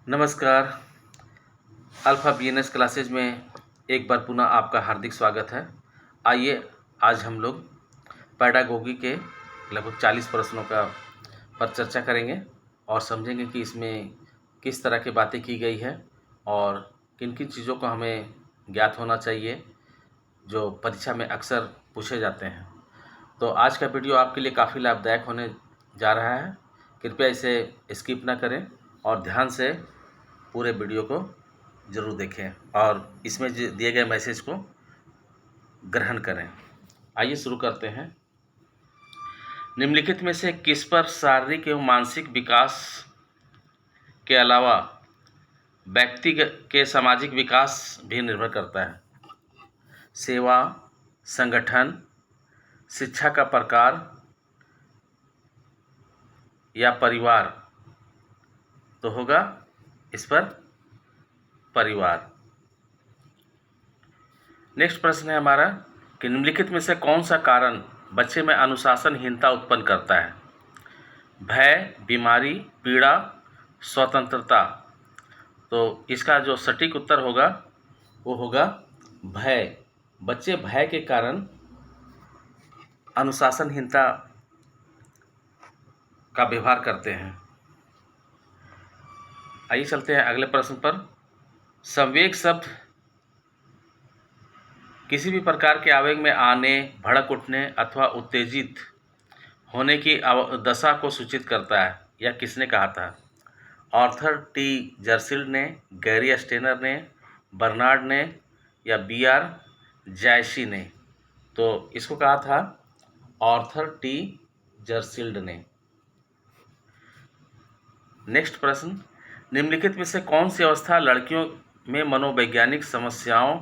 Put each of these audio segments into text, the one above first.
नमस्कार। Alpha BNS classes में एक बार पुनः आपका हार्दिक स्वागत है। आइए आज हम लोग पैडागोगी के लगभग 40 प्रश्नों पर चर्चा करेंगे और समझेंगे कि इसमें किस तरह की बातें की गई है और किन-किन चीज़ों को हमें ज्ञात होना चाहिए जो परीक्षा में अक्सर पूछे जाते हैं। तो आज का वीडियो आपके लिए काफ़ी लाभदायक होने जा रहा है। कृपया इसे स्किप ना करें और ध्यान से पूरे वीडियो को ज़रूर देखें और इसमें दिए गए मैसेज को ग्रहण करें। आइए शुरू करते हैं। निम्नलिखित में से किस पर शारीरिक एवं मानसिक विकास के अलावा व्यक्ति के सामाजिक विकास भी निर्भर करता है? सेवा, संगठन, शिक्षा का प्रकार या परिवार? तो होगा इस पर परिवार। नेक्स्ट प्रश्न है हमारा कि निम्नलिखित में से कौन सा कारण बच्चे में अनुशासनहीनता उत्पन्न करता है? भय, बीमारी, पीड़ा, स्वतंत्रता। तो इसका जो सटीक उत्तर होगा वो होगा भय। बच्चे भय के कारण अनुशासनहीनता का व्यवहार करते हैं। आइए चलते हैं अगले प्रश्न पर। संवेग शब्द किसी भी प्रकार के आवेग में आने, भड़क उठने अथवा उत्तेजित होने की दशा को सूचित करता है। यह किसने कहा था? आर्थर टी जर्सिल्ड ने, गैरी स्टेनर ने, बर्नार्ड ने या बीआर जैसी ने? तो इसको कहा था आर्थर टी जर्सिल्ड ने। नेक्स्ट प्रश्न, निम्नलिखित में से कौन सी अवस्था लड़कियों में मनोवैज्ञानिक समस्याओं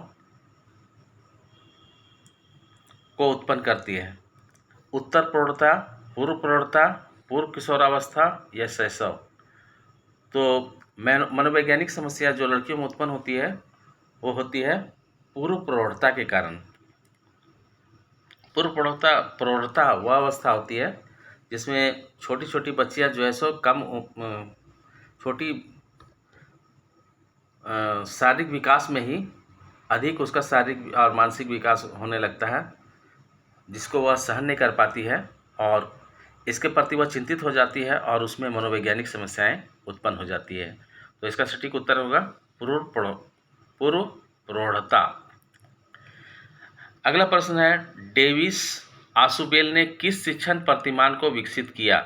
को उत्पन्न करती है? उत्तर प्रौढ़ता, पूर्व प्रौढ़ता, पूर्व किशोरावस्था या शैशव? तो मनोवैज्ञानिक समस्या जो लड़कियों में उत्पन्न होती है वो होती है पूर्व प्रौढ़ता के कारण। पूर्व प्रौढ़ता वह अवस्था होती है जिसमें छोटी छोटी बच्चियां जो है सो कम छोटी शारीरिक विकास में ही अधिक उसका शारीरिक और मानसिक विकास होने लगता है, जिसको वह सहन नहीं कर पाती है और इसके प्रति वह चिंतित हो जाती है और उसमें मनोवैज्ञानिक समस्याएं उत्पन्न हो जाती है। तो इसका सटीक उत्तर होगा पूर्व प्रौढ़ता। अगला प्रश्न है, डेविस आशुबेल ने किस शिक्षण प्रतिमान को विकसित किया?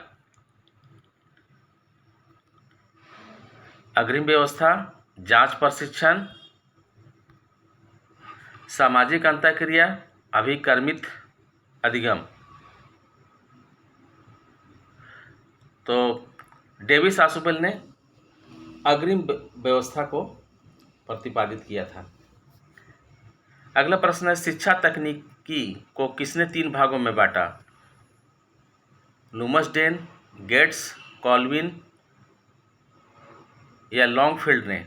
अग्रिम व्यवस्था, जांच प्रशिक्षण, सामाजिक अंतःक्रिया, अभिकर्मित अधिगम? तो डेविस आशुबेल ने अग्रिम व्यवस्था को प्रतिपादित किया था। अगला प्रश्न है, शिक्षा तकनीकी को किसने 3 भागों में बांटा? लुमसडेन, गेट्स, कॉल्विन या लॉन्गफील्ड ने?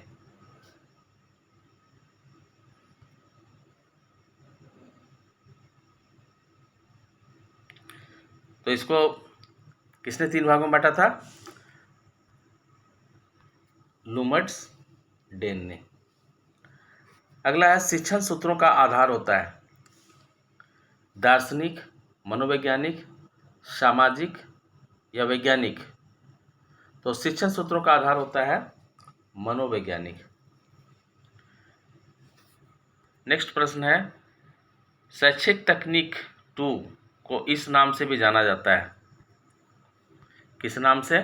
तो इसको किसने 3 भागों में बांटा था? लुमसडेन ने। अगला है, शिक्षण सूत्रों का आधार होता है दार्शनिक, मनोवैज्ञानिक, सामाजिक या वैज्ञानिक? तो शिक्षण सूत्रों का आधार होता है मनोवैज्ञानिक। नेक्स्ट प्रश्न है, शैक्षिक तकनीक 2 को इस नाम से भी जाना जाता है। किस नाम से?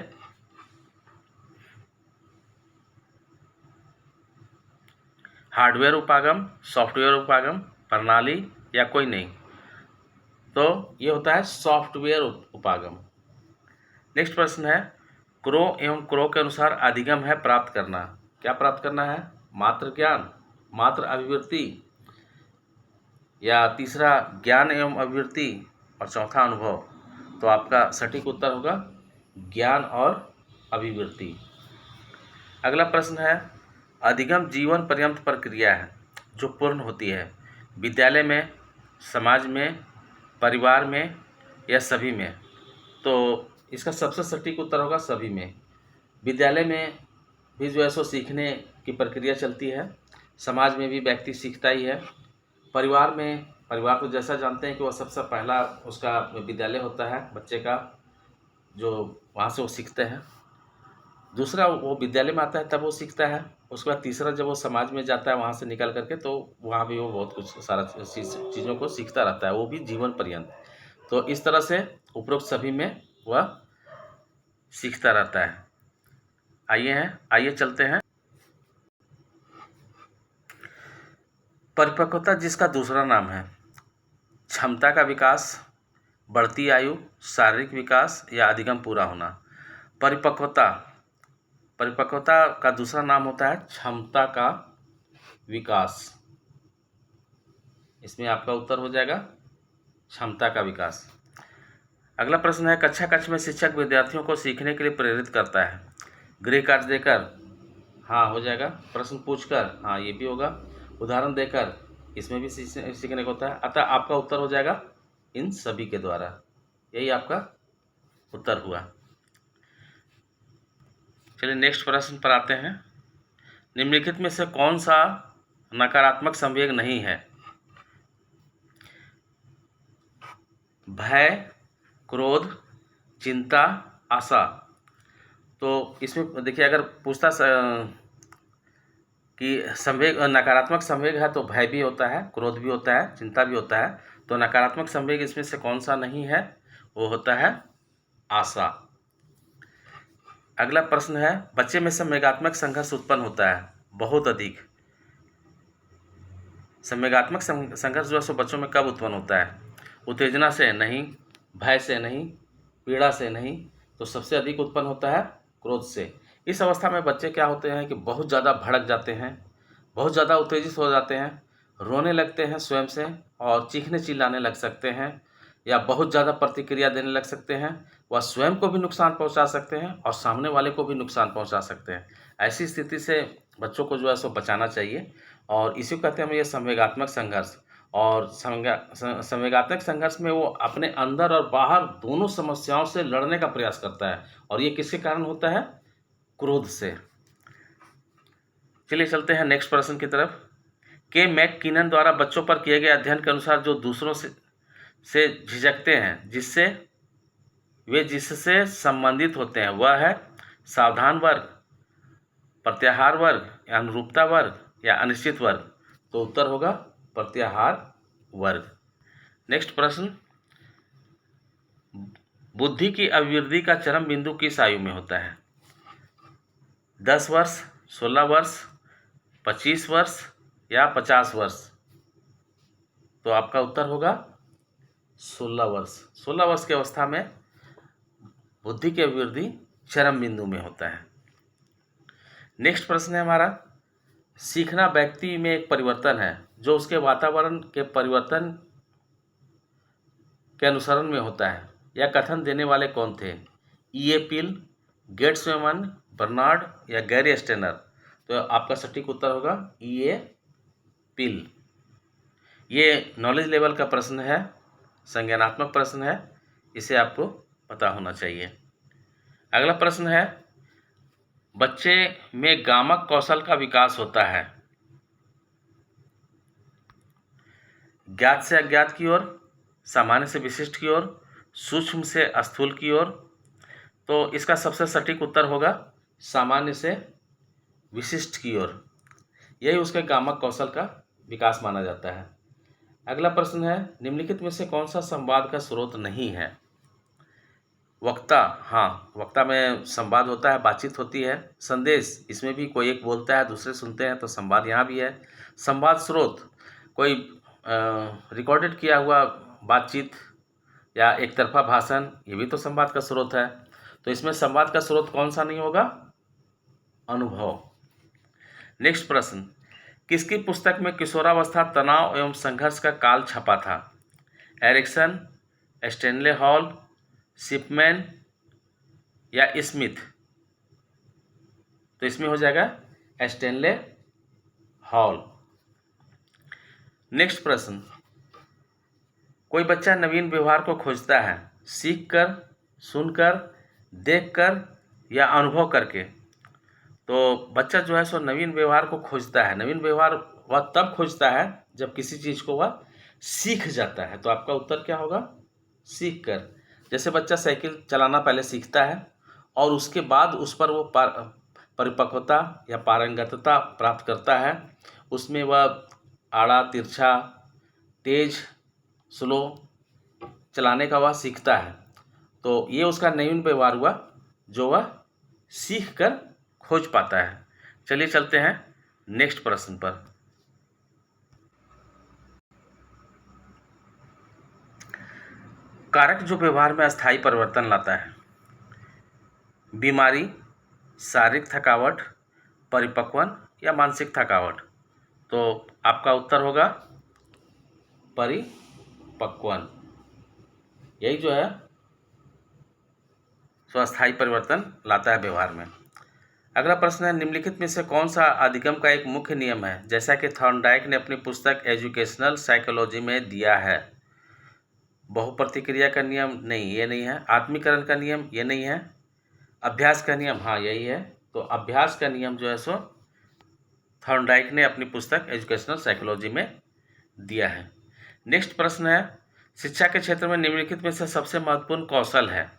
हार्डवेयर उपागम, सॉफ्टवेयर उपागम, प्रणाली या कोई नहीं? तो ये होता है सॉफ्टवेयर उपागम। नेक्स्ट प्रश्न है, क्रो एवं क्रो के अनुसार अधिगम है प्राप्त करना। क्या प्राप्त करना है? मात्र ज्ञान, मात्र अभिवृत्ति या तीसरा ज्ञान एवं अभिवृत्ति और चौथा अनुभव? तो आपका सटीक उत्तर होगा ज्ञान और अभिवृत्ति। अगला प्रश्न है, अधिगम जीवन पर्यंत प्रक्रिया है जो पूर्ण होती है विद्यालय में, समाज में, परिवार में या सभी में? तो इसका सबसे सटीक उत्तर होगा सभी में। विद्यालय में भी जो है सो सीखने की प्रक्रिया चलती है। समाज में भी व्यक्ति सीखता ही है। परिवार को जैसा जानते हैं कि वह सबसे पहला उसका विद्यालय होता है बच्चे का, जो वहाँ से वो सीखते हैं। दूसरा वो विद्यालय में आता है तब वो सीखता है। उसके बाद तीसरा जब वो समाज में जाता है वहाँ से निकल करके, तो वहाँ भी वो बहुत कुछ सारा चीज़ों को सीखता रहता है, वो भी जीवन पर्यंत। तो इस तरह से उपरोक्त सभी में वह सीखता रहता है। आइए चलते हैं। परिपक्वता जिसका दूसरा नाम है, क्षमता का विकास, बढ़ती आयु, शारीरिक विकास या अधिगम पूरा होना। परिपक्वता का दूसरा नाम होता है क्षमता का विकास। इसमें आपका उत्तर हो जाएगा क्षमता का विकास। अगला प्रश्न है, कक्षा में शिक्षक विद्यार्थियों को सीखने के लिए प्रेरित करता है। गृह कार्य देकर, हाँ हो जाएगा। प्रश्न पूछकर, हाँ ये भी होगा। उदाहरण देकर, इसमें भी सीखने को होता है। अतः आपका उत्तर हो जाएगा इन सभी के द्वारा। यही आपका उत्तर हुआ। चलिए नेक्स्ट प्रश्न पर आते हैं। निम्नलिखित में से कौन सा नकारात्मक संवेग नहीं है? भय, क्रोध, चिंता, आशा। तो इसमें देखिए, अगर पूछता कि संवेग नकारात्मक संवेग है तो भय भी होता है, क्रोध भी होता है, चिंता भी होता है। तो नकारात्मक संवेग इसमें से कौन सा नहीं है? वो होता है आशा। अगला प्रश्न है, बच्चे में संवेगात्मक संघर्ष उत्पन्न होता है बहुत अधिक। संवेगात्मक संघर्ष जो है सो बच्चों में कब उत्पन्न होता है? उत्तेजना से नहीं, भय से नहीं, पीड़ा से नहीं, तो सबसे अधिक उत्पन्न होता है क्रोध से। इस अवस्था में बच्चे क्या होते हैं कि बहुत ज़्यादा भड़क जाते हैं, बहुत ज़्यादा उत्तेजित हो जाते हैं, रोने लगते हैं स्वयं से, और चीखने चिल्लाने लग सकते हैं, या बहुत ज़्यादा प्रतिक्रिया देने लग सकते हैं। वह स्वयं को भी नुकसान पहुंचा सकते हैं और सामने वाले को भी नुकसान पहुंचा सकते हैं। ऐसी स्थिति से बच्चों को जो है सो बचाना चाहिए, और इसी को कहते हैं हम ये संवेगात्मक संघर्ष। और संवेगात्मक संघर्ष में वो अपने अंदर और बाहर दोनों समस्याओं से लड़ने का प्रयास करता है, और ये किसके कारण होता है? क्रोध से। चलिए चलते हैं नेक्स्ट प्रश्न की तरफ। के मैककिनन द्वारा बच्चों पर किए गए अध्ययन के अनुसार जो दूसरों से झिझकते हैं, जिससे संबंधित होते हैं, वह है सावधान वर्ग, प्रत्याहार वर्ग, अनुरूपता वर्ग या अनिश्चित वर्ग। तो उत्तर होगा प्रत्याहार वर्ग। नेक्स्ट प्रश्न, बुद्धि की अभिवृद्धि का चरम बिंदु किस आयु में होता है? 10 वर्ष, 16 वर्ष, 25 वर्ष या 50 वर्ष? तो आपका उत्तर होगा 16 वर्ष। 16 वर्ष की अवस्था में बुद्धि की अभिवृद्धि चरम बिंदु में होता है। नेक्स्ट प्रश्न है हमारा, सीखना व्यक्ति में एक परिवर्तन है जो उसके वातावरण के परिवर्तन के अनुसरण में होता है। यह कथन देने वाले कौन थे? E.A. पिल, गेट्समैन, बर्नार्ड या गैरी स्टेनर? तो आपका सटीक उत्तर होगा E.A. पिल। ये नॉलेज लेवल का प्रश्न है, संज्ञानात्मक प्रश्न है, इसे आपको पता होना चाहिए। अगला प्रश्न है, बच्चे में गामक कौशल का विकास होता है ज्ञात से अज्ञात की ओर, सामान्य से विशिष्ट की ओर, सूक्ष्म से स्थूल की ओर। तो इसका सबसे सटीक उत्तर होगा सामान्य से विशिष्ट की ओर। यही उसके गामक कौशल का विकास माना जाता है। अगला प्रश्न है, निम्नलिखित में से कौन सा संवाद का स्रोत नहीं है? वक्ता, हाँ वक्ता में संवाद होता है, बातचीत होती है। संदेश, इसमें भी कोई एक बोलता है दूसरे सुनते हैं, तो संवाद यहाँ भी है। संवाद स्रोत, कोई रिकॉर्डेड किया हुआ बातचीत या एक तरफा भाषण, ये भी तो संवाद का स्रोत है। तो इसमें संवाद का स्रोत कौन सा नहीं होगा? अनुभव। नेक्स्ट प्रश्न, किसकी पुस्तक में किशोरावस्था, तनाव एवं संघर्ष का काल छपा था? एरिक्सन, स्टैनले हॉल, शिपमैन या स्मिथ? तो इसमें हो जाएगा स्टैनले हॉल। नेक्स्ट प्रश्न, कोई बच्चा नवीन व्यवहार को खोजता है सीखकर, सुनकर, देखकर या अनुभव करके। तो बच्चा जो है सो नवीन व्यवहार को खोजता है। नवीन व्यवहार वह तब खोजता है जब किसी चीज़ को वह सीख जाता है। तो आपका उत्तर क्या होगा? सीख कर। जैसे बच्चा साइकिल चलाना पहले सीखता है और उसके बाद उस पर वो परिपक्वता या पारंगतता प्राप्त करता है। उसमें वह आड़ा तिरछा, तेज, स्लो चलाने का वह सीखता है। तो ये उसका नवीन व्यवहार हुआ जो वह सीख कर खोज पाता है। चलिए चलते हैं नेक्स्ट प्रश्न पर। कारक जो व्यवहार में अस्थायी परिवर्तन लाता है। बीमारी, शारीरिक थकावट, परिपक्वन या मानसिक थकावट। तो आपका उत्तर होगा परिपक्वन। यही जो है सो अस्थायी परिवर्तन लाता है व्यवहार में। अगला प्रश्न है, निम्नलिखित में से कौन सा अधिगम का एक मुख्य नियम है, जैसा कि थॉर्नडाइक ने अपनी पुस्तक एजुकेशनल साइकोलॉजी में दिया है? बहुप्रतिक्रिया का नियम? नहीं, ये नहीं है। आत्मीकरण का नियम? ये नहीं है। अभ्यास का नियम? हाँ, यही है। तो अभ्यास का नियम जो है सो थॉर्नडाइक ने अपनी पुस्तक एजुकेशनल साइकोलॉजी में दिया है। नेक्स्ट प्रश्न है, शिक्षा के क्षेत्र में निम्नलिखित में से सबसे महत्वपूर्ण कौशल है।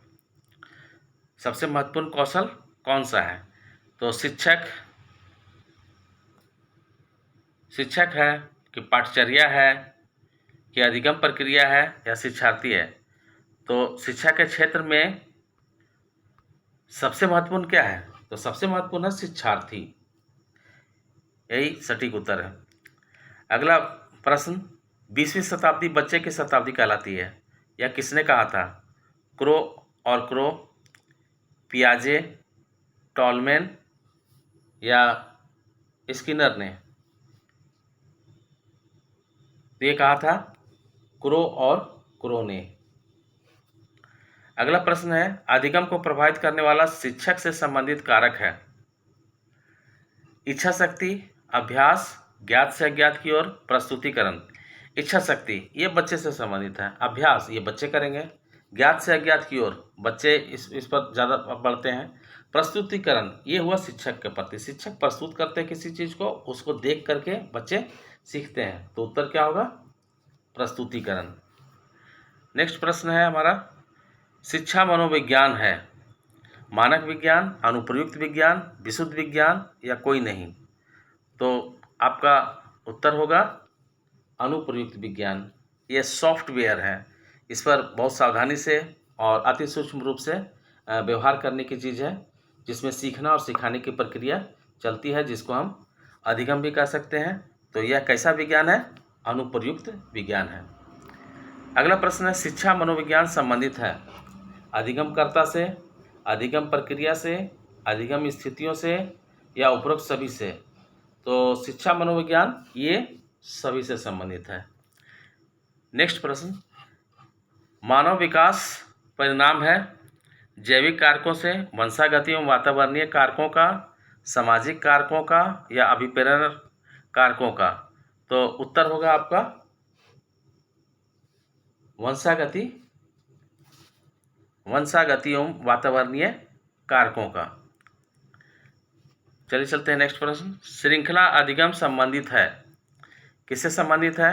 सबसे महत्वपूर्ण कौशल कौन सा है? तो शिक्षक है कि पाठचर्या है कि अधिगम प्रक्रिया है या शिक्षार्थी है? तो शिक्षा के क्षेत्र में सबसे महत्वपूर्ण क्या है? तो सबसे महत्वपूर्ण है शिक्षार्थी। यही सटीक उत्तर है। अगला प्रश्न, 20वीं शताब्दी बच्चे की शताब्दी कहलाती है, यह किसने कहा था? क्रो और क्रो, पियाजे, टॉलमैन या स्किनर ने? तो ये कहा था क्रो और क्रो ने। अगला प्रश्न है, अधिगम को प्रभावित करने वाला शिक्षक से संबंधित कारक है। इच्छा शक्ति, अभ्यास, ज्ञात से अज्ञात की ओर, प्रस्तुतिकरण। इच्छा शक्ति ये बच्चे से संबंधित है। अभ्यास ये बच्चे करेंगे। ज्ञात से अज्ञात की ओर बच्चे इस पर ज़्यादा बढ़ते हैं। प्रस्तुतिकरण ये हुआ शिक्षक के प्रति। शिक्षक प्रस्तुत करते हैं किसी चीज़ को, उसको देख करके बच्चे सीखते हैं। तो उत्तर क्या होगा? प्रस्तुतिकरण। नेक्स्ट प्रश्न है हमारा, शिक्षा मनोविज्ञान है, मानक विज्ञान, अनुप्रयुक्त विज्ञान, विशुद्ध विज्ञान या कोई नहीं? तो आपका उत्तर होगा अनुप्रयुक्त विज्ञान। ये सॉफ्टवेयर है, इस पर बहुत सावधानी से और अति सूक्ष्म रूप से व्यवहार करने की चीज़ है, जिसमें सीखना और सिखाने की प्रक्रिया चलती है, जिसको हम अधिगम भी कह सकते हैं। तो यह कैसा विज्ञान है? अनुप्रयुक्त विज्ञान है। अगला प्रश्न है, शिक्षा मनोविज्ञान संबंधित है अधिगमकर्ता से, अधिगम प्रक्रिया से, अधिगम स्थितियों से या उपरोक्त सभी से? तो शिक्षा मनोविज्ञान ये सभी से संबंधित है। नेक्स्ट प्रश्न, मानव विकास परिणाम है जैविक कारकों से, वंशागत एवं वातावरणीय कारकों का, सामाजिक कारकों का या अभिप्रेरण कारकों का? तो उत्तर होगा आपका वंशागति एवं वातावरणीय कारकों का। चलिए चलते हैं नेक्स्ट प्रश्न, श्रृंखला अधिगम संबंधित है, किससे संबंधित है?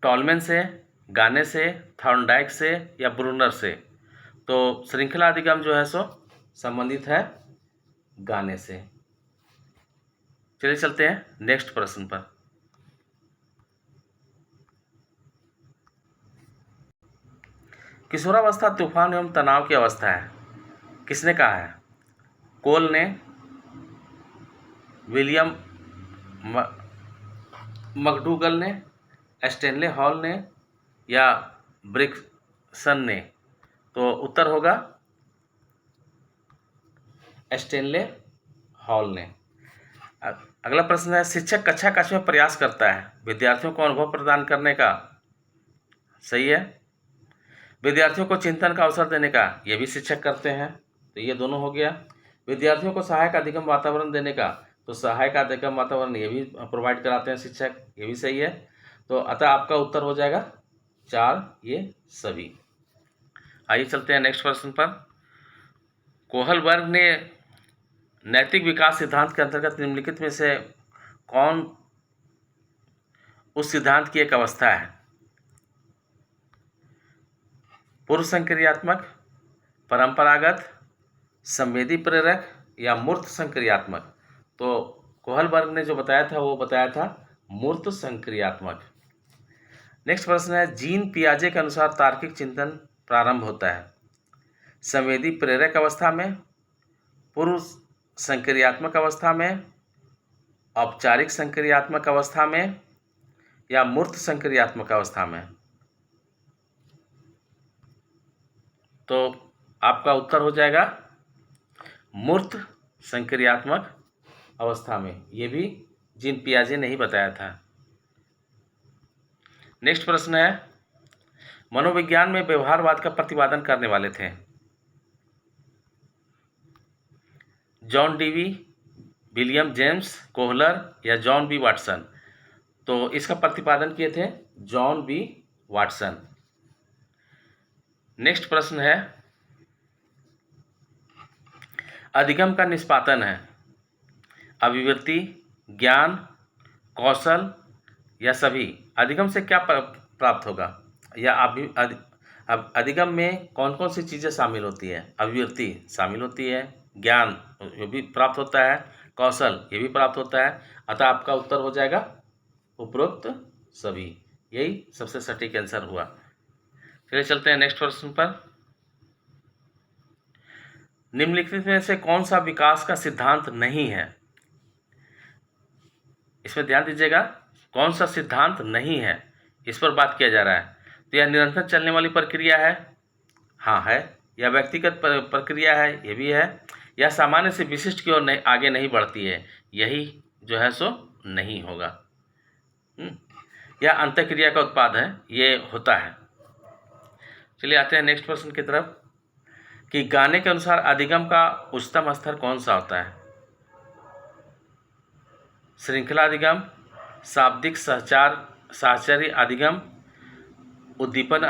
टॉलमैन से, गाने से, थॉर्नडाइक से या ब्रूनर से? तो श्रृंखला अधिगम जो है सो संबंधित है गाने से। चलिए चलते हैं नेक्स्ट प्रश्न पर। किशोरावस्था तूफान एवं तनाव की अवस्था है, किसने कहा है? कोल ने, विलियम मकडूगल ने, स्टैनले हॉल ने या ब्रिक्सन ने? तो उत्तर होगा स्टैनले हॉल ने। अगला प्रश्न है, शिक्षक कक्षा कक्ष में प्रयास करता है विद्यार्थियों को अनुभव प्रदान करने का, सही है। विद्यार्थियों को चिंतन का अवसर देने का, ये भी शिक्षक करते हैं, तो ये दोनों हो गया। विद्यार्थियों को सहायक अधिगम वातावरण देने का, तो सहायक अधिगम वातावरण ये भी प्रोवाइड कराते हैं शिक्षक, ये भी सही है। तो अतः आपका उत्तर हो जाएगा 4 ये सभी। आइए चलते हैं नेक्स्ट प्रश्न पर। कोहलबर्ग ने नैतिक विकास सिद्धांत के अंतर्गत निम्नलिखित में से कौन उस सिद्धांत की एक अवस्था है? पूर्व संक्रियात्मक, परंपरागत, संवेदी प्रेरक या मूर्त संक्रियात्मक? तो कोहलबर्ग ने जो बताया था वो बताया था मूर्त संक्रियात्मक। नेक्स्ट प्रश्न है, जीन पियाजे के अनुसार तार्किक चिंतन प्रारंभ होता है संवेदी प्रेरक अवस्था में, पूर्व संक्रियात्मक अवस्था में, औपचारिक संक्रियात्मक अवस्था में या मूर्त संक्रियात्मक अवस्था में? तो आपका उत्तर हो जाएगा मूर्त संक्रियात्मक अवस्था में। ये भी जीन पियाजे ने ही बताया था। नेक्स्ट प्रश्न है, मनोविज्ञान में व्यवहारवाद का प्रतिपादन करने वाले थे John Dewey, William James Kohler या जॉन बी वाटसन? तो इसका प्रतिपादन किए थे जॉन बी वाटसन। नेक्स्ट प्रश्न है, अधिगम का निष्पादन है अभिव्यक्ति, ज्ञान, कौशल या सभी? अधिगम से क्या प्राप्त होगा या अधिगम में कौन कौन सी चीज़ें शामिल होती है? अभिव्यक्ति शामिल होती है, ज्ञान ये भी प्राप्त होता है, कौशल ये भी प्राप्त होता है। अतः आपका उत्तर हो जाएगा उपरोक्त सभी। यही सबसे सटीक आंसर हुआ। चलिए चलते हैं नेक्स्ट प्रश्न पर। निम्नलिखित में से कौन सा विकास का सिद्धांत नहीं है? इसमें ध्यान दीजिएगा, कौन सा सिद्धांत नहीं है इस पर बात किया जा रहा है। तो यह निरंतर चलने वाली प्रक्रिया है, हाँ है, या व्यक्तिगत प्रक्रिया है, ये भी है, या सामान्य से विशिष्ट की ओर आगे नहीं बढ़ती है, यही जो है सो नहीं होगा। या अंतःक्रिया का उत्पाद है, ये होता है। चलिए आते हैं नेक्स्ट प्रश्न की तरफ कि गाने के अनुसार अधिगम का उच्चतम स्तर कौन सा होता है? श्रृंखला अधिगम, शाब्दिक साहचर्य अधिगम, उद्दीपन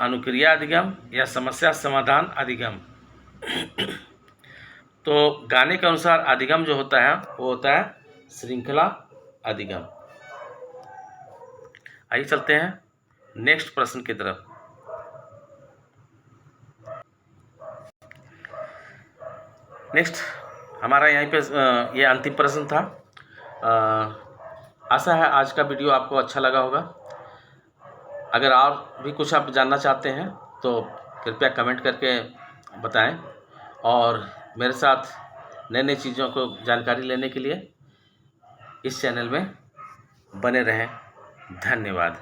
अनुक्रिया अधिगम या समस्या समाधान अधिगम? तो गाने के अनुसार अधिगम जो होता है वो होता है श्रृंखला अधिगम। आइए चलते हैं नेक्स्ट प्रश्न की तरफ। नेक्स्ट हमारा यहीं पे ये अंतिम प्रश्न था। आशा है आज का वीडियो आपको अच्छा लगा होगा। अगर और भी कुछ आप जानना चाहते हैं तो कृपया कमेंट करके बताएं और मेरे साथ नई नई चीज़ों को जानकारी लेने के लिए इस चैनल में बने रहें। धन्यवाद।